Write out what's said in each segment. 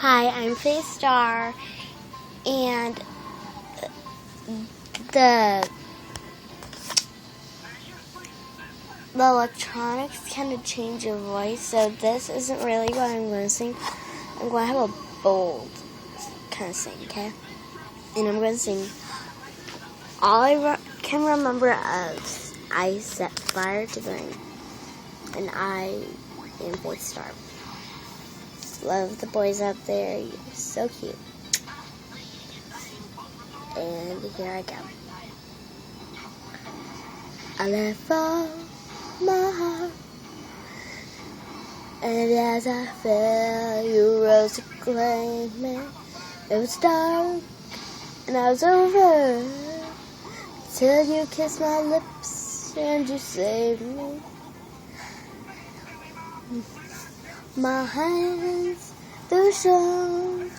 Hi, I'm Faith Star, and the electronics kind of change your voice, so this isn't really what I'm going to sing. I'm going to have a bold kind of sing, okay? And I'm going to sing all I can remember of I Set Fire to the Rain, and I am Faith Star. Love the boys out there. You're so cute. And here I go. I let fall my heart, and as I fell, you rose to claim me. It was dark, and I was over, till you kissed my lips, and you saved me. My hands, they were strong,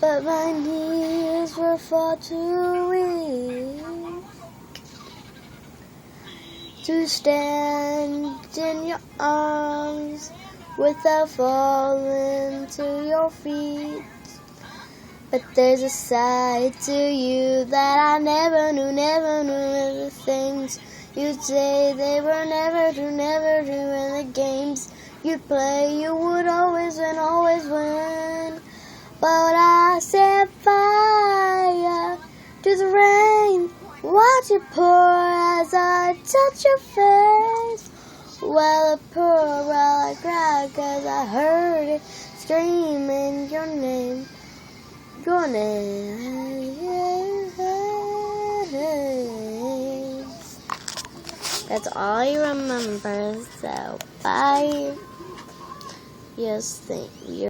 but my knees were far too weak to stand in your arms without falling to your feet. But there's a side to you that I never knew. The things you'd say, they were never true. And the games you'd play, you would always win. But I set fire to the rain, watch it pour as I touch your face. Well, it poured while I cried, 'cause I heard it screaming your name. Your name. That's all I remember, so bye. Yes, thank you.